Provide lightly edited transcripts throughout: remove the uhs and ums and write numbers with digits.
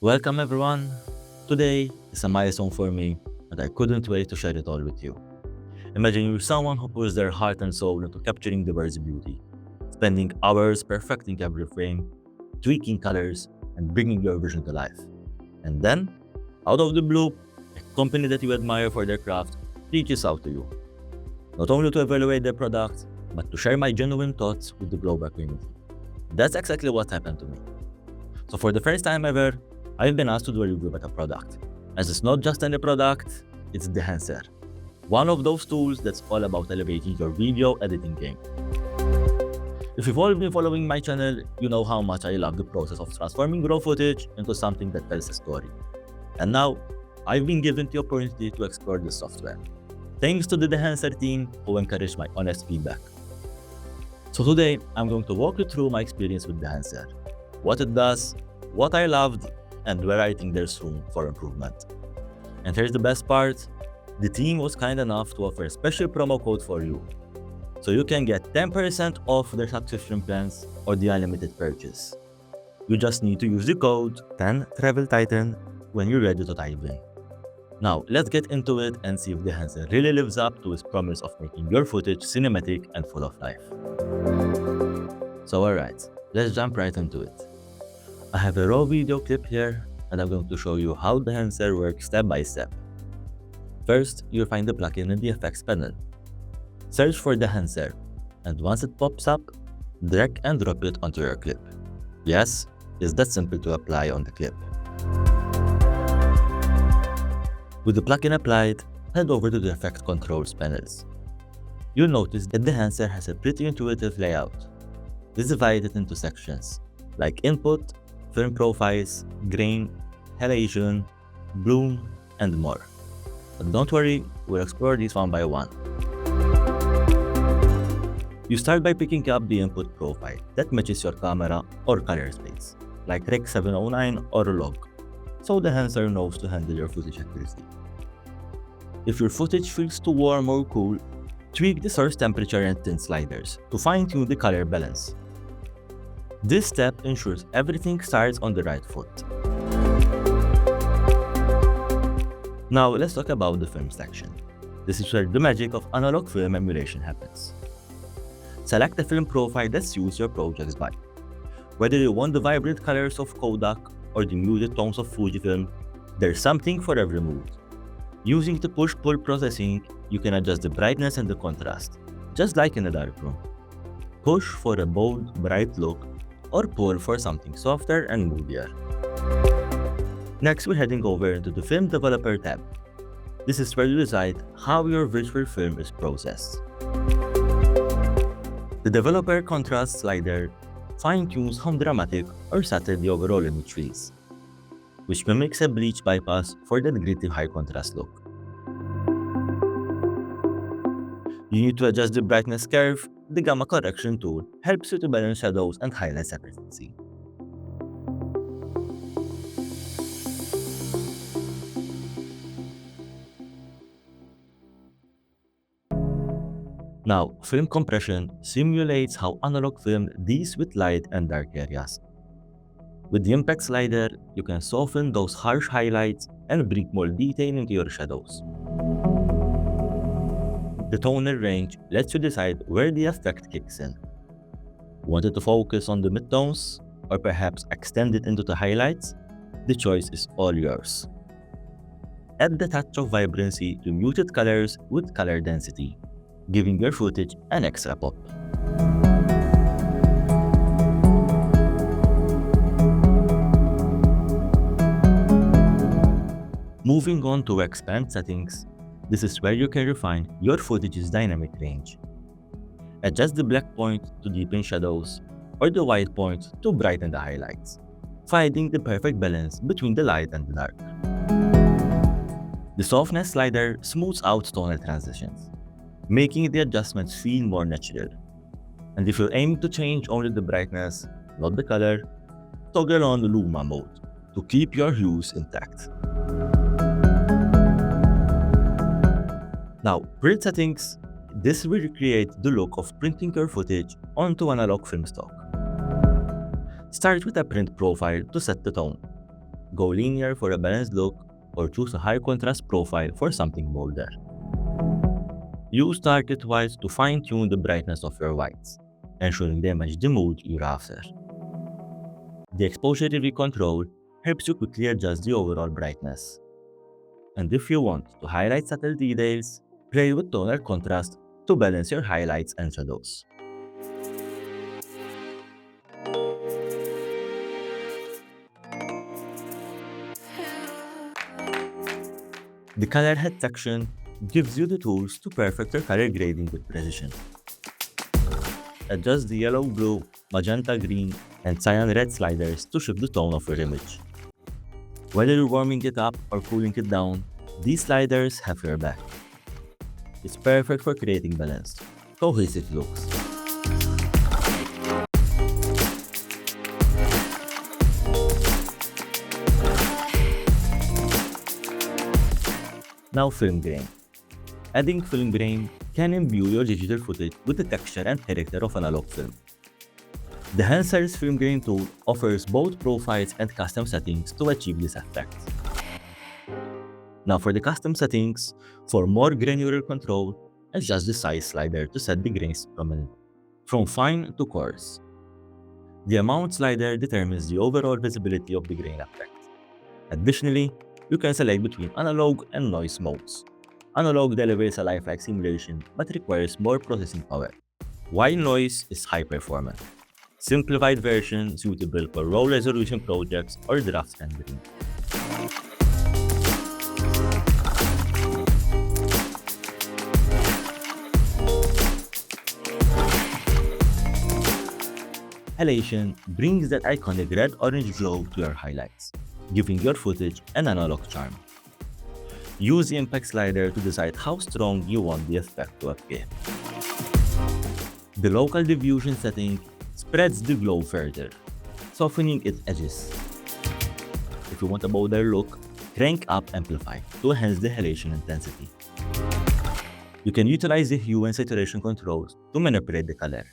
Welcome everyone. Today is a milestone for me and I couldn't wait to share it all with you. Imagine you're someone who puts their heart and soul into capturing the bird's beauty, spending hours perfecting every frame, tweaking colors, and bringing your vision to life. And then, out of the blue, a company that you admire for their craft reaches out to you. Not only to evaluate their product, but to share my genuine thoughts with the global community. That's exactly what happened to me. So for the first time ever, I've been asked to do a review about a product. As it's not just any product, it's Dehancer. One of those tools that's all about elevating your video editing game. If you've all been following my channel, you know how much I love the process of transforming raw footage into something that tells a story. And now, I've been given the opportunity to explore this software. Thanks to the Dehancer team who encouraged my honest feedback. So today, I'm going to walk you through my experience with Dehancer, what it does, what I loved, and where I think there's room for improvement. And here's the best part, the team was kind enough to offer a special promo code for you. So you can get 10% off their subscription plans or the unlimited purchase. You just need to use the code 10TravelTitan when you're ready to dive in. Now let's get into it and see if Dehancer really lives up to its promise of making your footage cinematic and full of life. So alright, let's jump right into it. I have a raw video clip here and I'm going to show you how Dehancer works step by step. First, you'll find the plugin in the effects panel. Search for Dehancer, and once it pops up, drag and drop it onto your clip. Yes, it's that simple to apply on the clip. With the plugin applied, head over to the effect controls panels. You'll notice that Dehancer has a pretty intuitive layout. It's divided into sections, like input, film profiles, grain, halation, bloom, and more. But don't worry, we'll explore these one by one. You start by picking up the input profile that matches your camera or color space, like Rec 709 or log, so Dehancer knows to handle your footage accuracy. If your footage feels too warm or cool, tweak the source temperature and tint sliders to fine-tune the color balance. This step ensures everything starts on the right foot. Now let's talk about the film section. This is where the magic of analog film emulation happens. Select the film profile that suits your project's vibe. Whether you want the vibrant colors of Kodak or the muted tones of Fujifilm, there's something for every mood. Using the push-pull processing, you can adjust the brightness and the contrast, just like in a darkroom. Push for a bold, bright look, or pull for something softer and moodier. Next, we're heading over into the Film Developer tab. This is where you decide how your virtual film is processed. The Developer Contrast slider fine-tunes how dramatic or subtle the overall image feels, which mimics a bleach bypass for that gritty high contrast look. You need to adjust the brightness curve. The Gamma Correction tool helps you to balance shadows and highlights efficiency. Now, film compression simulates how analog film deals with light and dark areas. With the impact slider, you can soften those harsh highlights and bring more detail into your shadows. The tonal range lets you decide where the effect kicks in. Want it to focus on the midtones, or perhaps extend it into the highlights? The choice is all yours. Add the touch of vibrancy to muted colors with color density, giving your footage an extra pop. Moving on to expand settings, this is where you can refine your footage's dynamic range. Adjust the black point to deepen shadows, or the white point to brighten the highlights, finding the perfect balance between the light and the dark. The softness slider smooths out tonal transitions, making the adjustments feel more natural. And if you're aiming to change only the brightness, not the color, toggle on the Luma mode to keep your hues intact. Now, print settings. This will recreate the look of printing your footage onto analog film stock. Start with a print profile to set the tone. go linear for a balanced look, or choose a high contrast profile for something bolder. Use target whites to fine-tune the brightness of your whites, ensuring they match the mood you're after. The exposure review control helps you quickly adjust the overall brightness. And if you want to highlight subtle details, play with tonal contrast to balance your highlights and shadows. The color head section gives you the tools to perfect your color grading with precision. Adjust the yellow, blue, magenta, green, and cyan red sliders to shift the tone of your image. Whether you're warming it up or cooling it down, these sliders have your back. It's perfect for creating balanced, cohesive looks. Now film grain. Adding film grain can imbue your digital footage with the texture and character of analog film. Dehancer's film grain tool offers both profiles and custom settings to achieve this effect. Now for the custom settings, for more granular control, adjust the size slider to set the grains prominent, from fine to coarse. The amount slider determines the overall visibility of the grain effect. Additionally, you can select between analog and noise modes. Analog delivers a lifelike simulation but requires more processing power, while noise is high performance. Simplified version suitable for low resolution projects or draft rendering. Halation brings that iconic red-orange glow to your highlights, giving your footage an analog charm. Use the impact slider to decide how strong you want the effect to appear. The local diffusion setting spreads the glow further, softening its edges. If you want a bolder look, crank up Amplify to enhance the halation intensity. You can utilize the hue and saturation controls to manipulate the color,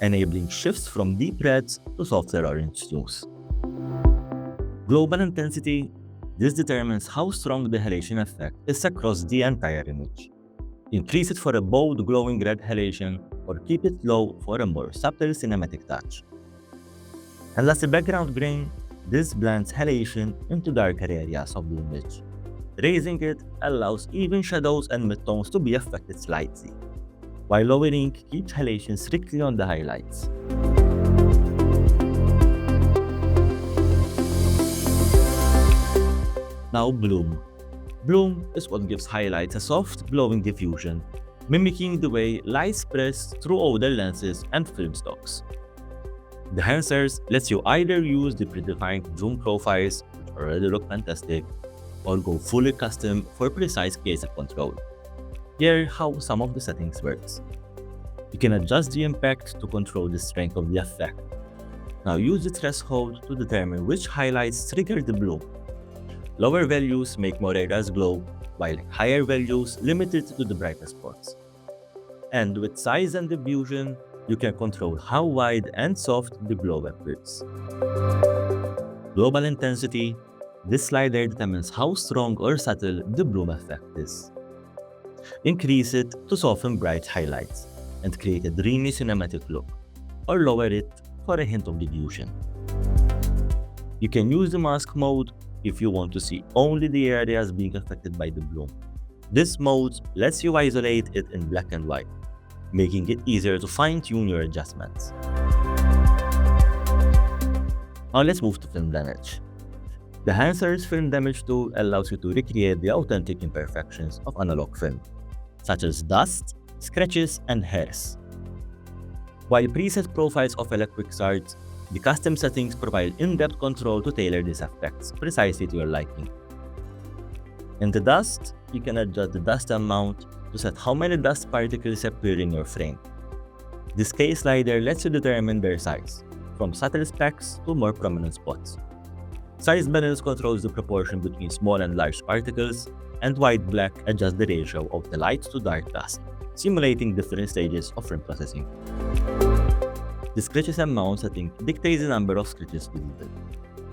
enabling shifts from deep reds to softer orange hues. Global intensity. This determines how strong the halation effect is across the entire image. Increase it for a bold glowing red halation or keep it low for a more subtle cinematic touch. And as a background grain, this blends halation into darker areas of the image. Raising it allows even shadows and midtones to be affected slightly, while lowering keeps halation strictly on the highlights. Now bloom. Bloom is what gives highlights a soft, glowing diffusion, mimicking the way light spreads through older lenses and film stocks. Dehancer lets you either use the predefined zoom profiles, which already look fantastic, or go fully custom for precise close-up control. Here how some of the settings works. You can adjust the impact to control the strength of the effect. Now use the threshold to determine which highlights trigger the bloom. Lower values make more areas glow, while higher values limit it to the brightest spots. And with size and diffusion, you can control how wide and soft the glow appears. Global intensity. This slider determines how strong or subtle the bloom effect is. Increase it to soften bright highlights and create a dreamy cinematic look, or lower it for a hint of diffusion. You can use the mask mode if you want to see only the areas being affected by the bloom. This mode lets you isolate it in black and white, making it easier to fine-tune your adjustments. Now let's move to film damage. Dehancer's film damage tool allows you to recreate the authentic imperfections of analog film, such as dust, scratches, and hairs. While preset profiles offer a quick start, the custom settings provide in-depth control to tailor these effects precisely to your liking. In the dust, you can adjust the dust amount to set how many dust particles appear in your frame. This K slider lets you determine their size, from subtle specks to more prominent spots. Size balance controls the proportion between small and large particles, and white black adjusts the ratio of the light to dark dust, simulating different stages of frame processing. The scratches amount setting dictates the number of scratches visible.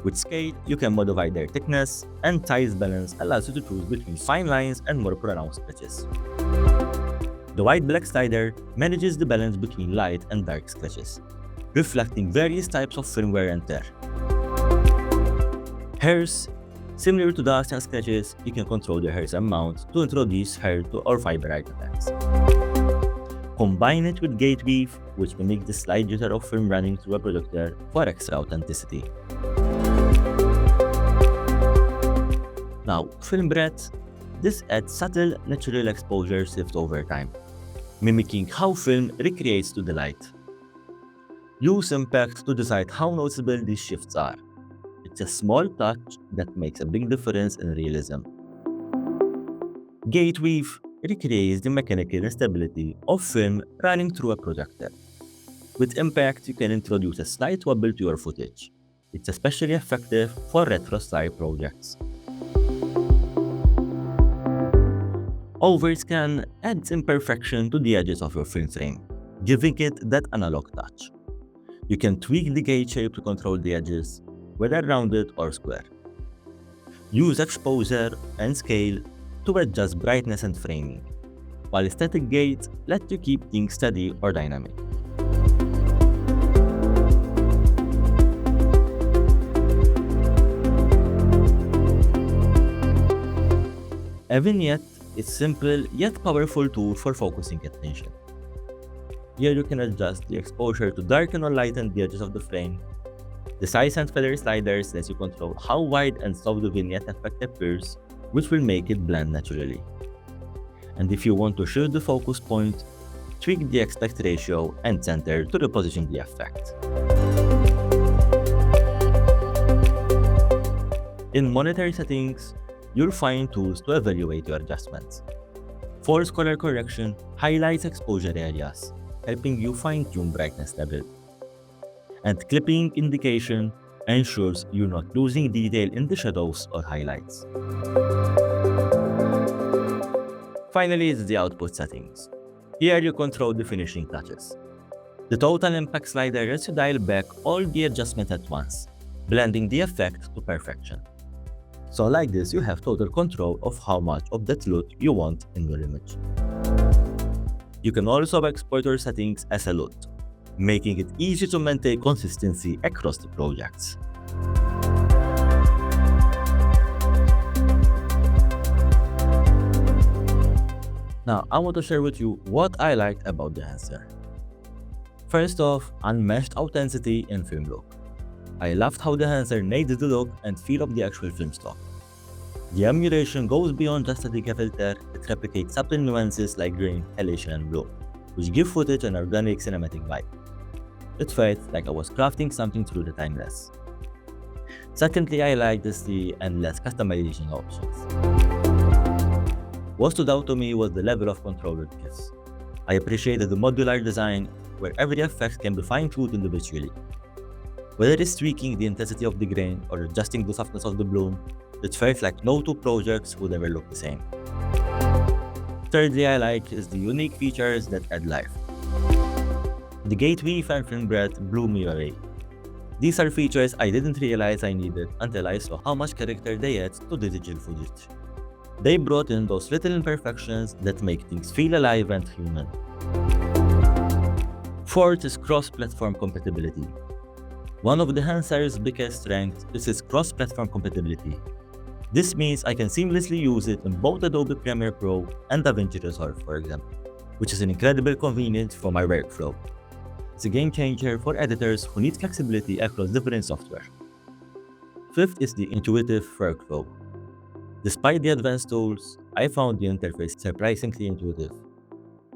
With scale, you can modify their thickness, and size balance allows you to choose between fine lines and more pronounced sketches. The white-black slider manages the balance between light and dark sketches, reflecting various types of film wear and tear. Hairs. Similar to dust and sketches, you can control the hair's amount to introduce hair to or fiber artifacts. Combine it with gate weave, which mimics the slight jitter of film running through a projector for extra authenticity. Now, film breadth. This adds subtle, natural exposure shift over time, mimicking how film recreates to the light. Use impact to decide how noticeable these shifts are. It's a small touch that makes a big difference in realism. Gate weave recreates the mechanical instability of film running through a projector. With impact, you can introduce a slight wobble to your footage. It's especially effective for retro-style projects. Overscan adds imperfection to the edges of your film frame, giving it that analog touch. You can tweak the gate shape to control the edges, whether rounded or square. Use exposure and scale to adjust brightness and framing, while static gate lets you keep things steady or dynamic. A vignette is a simple yet powerful tool for focusing attention. Here you can adjust the exposure to darken or lighten the edges of the frame. The size and feather sliders lets you control how wide and soft the vignette effect appears, which will make it blend naturally. And if you want to shift the focus point, tweak the aspect ratio and center to reposition the effect. In monetary settings, you'll find tools to evaluate your adjustments. Force color correction highlights exposure areas, helping you fine-tune brightness level. And clipping indication ensures you're not losing detail in the shadows or highlights. Finally is the output settings. Here you control the finishing touches. The total impact slider lets you dial back all the adjustments at once, blending the effect to perfection. So like this, you have total control of how much of that LUT you want in your image. You can also export your settings as a LUT, making it easy to maintain consistency across the projects. Now, I want to share with you what I liked about Dehancer. First off, unmatched authenticity in film look. I loved how Dehancer nailed the look and feel of the actual film stock. The emulation goes beyond just a decay filter, it replicates subtle nuances like grain, halation, and glow, which give footage an organic cinematic vibe. It felt like I was crafting something truly timeless. Secondly, I liked the endless customization options. What stood out to me was the level of control it gives. I appreciated the modular design, where every effect can be fine-tuned individually. Whether it's tweaking the intensity of the grain or adjusting the softness of the bloom, it felt like no two projects would ever look the same. Thirdly, I like is the unique features that add life. The gate weave and film breadth blew me away. These are features I didn't realize I needed until I saw how much character they add to digital footage. They brought in those little imperfections that make things feel alive and human. Fourth is cross-platform compatibility. One of Dehancer's biggest strengths is its cross-platform compatibility. This means I can seamlessly use it in both Adobe Premiere Pro and DaVinci Resolve, for example, which is an incredible convenience for my workflow. It's a game changer for editors who need flexibility across different software. Fifth is the intuitive workflow. Despite the advanced tools, I found the interface surprisingly intuitive.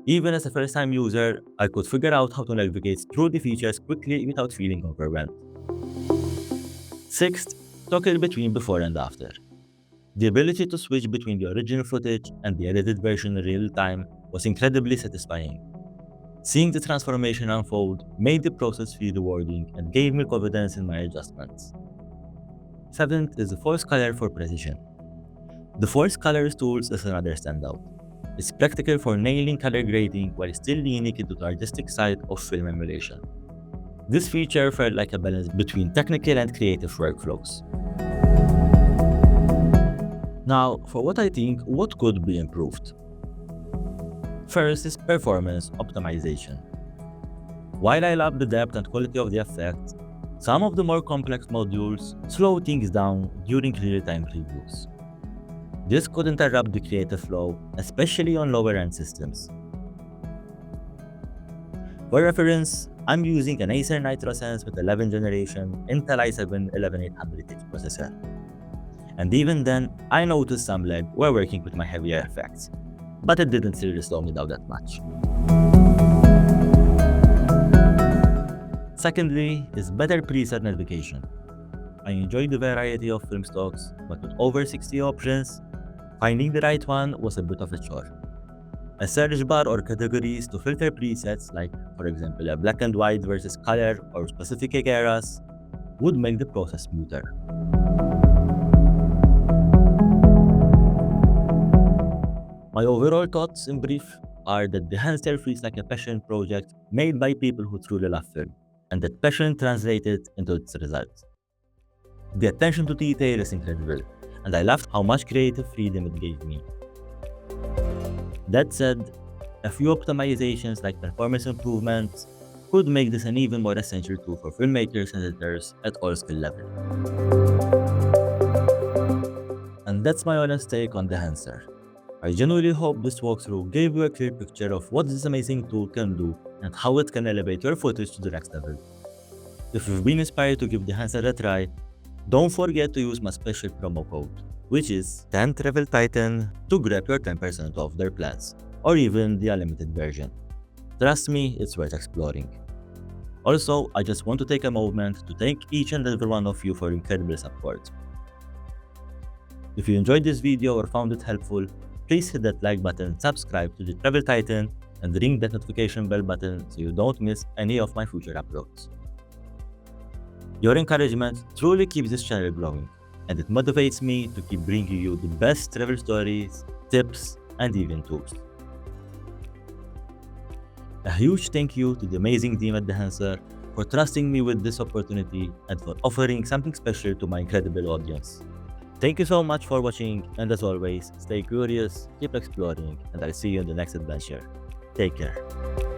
Even as a first-time user, I could figure out how to navigate through the features quickly without feeling overwhelmed. Sixth, toggle between before and after. The ability to switch between the original footage and the edited version in real time was incredibly satisfying. Seeing the transformation unfold made the process feel rewarding and gave me confidence in my adjustments. Seventh is the force color for precision. The force colors tools is another standout. It's practical for nailing color grading while still leaning into the artistic side of film emulation. This feature felt like a balance between technical and creative workflows. Now, for what I think, what could be improved? First is performance optimization. While I love the depth and quality of the effect, some of the more complex modules slow things down during real-time previews. This could interrupt the creative flow, especially on lower-end systems. For reference, I'm using an Acer Nitro Sense with 11th generation Intel i7 11800H processor. And even then, I noticed some lag while working with my heavier effects, but it didn't seriously slow me down that much. Secondly is better preset navigation. I enjoy the variety of film stocks, but with over 60 options, finding the right one was a bit of a chore. A search bar or categories to filter presets like, for example, a black and white versus color or specific eras would make the process smoother. My overall thoughts in brief are that Dehancer feels like a passion project made by people who truly love film, and that passion translated into its results. The attention to detail is incredible, and I loved how much creative freedom it gave me. That said, a few optimizations like performance improvements could make this an even more essential tool for filmmakers and editors at all skill levels. And that's my honest take on Dehancer. I genuinely hope this walkthrough gave you a clear picture of what this amazing tool can do and how it can elevate your footage to the next level. If you've been inspired to give Dehancer a try, don't forget to use my special promo code, which is 10TravelTitan, to grab your 10% off their plans, or even the unlimited version. Trust me, it's worth exploring. Also, I just want to take a moment to thank each and every one of you for your incredible support. If you enjoyed this video or found it helpful, please hit that like button, subscribe to the Travel Titan, and ring that notification bell button so you don't miss any of my future uploads. Your encouragement truly keeps this channel growing, and it motivates me to keep bringing you the best travel stories, tips, and even tools. A huge thank you to the amazing team at Dehancer for trusting me with this opportunity and for offering something special to my incredible audience. Thank you so much for watching, and as always, stay curious, keep exploring, and I'll see you in the next adventure. Take care.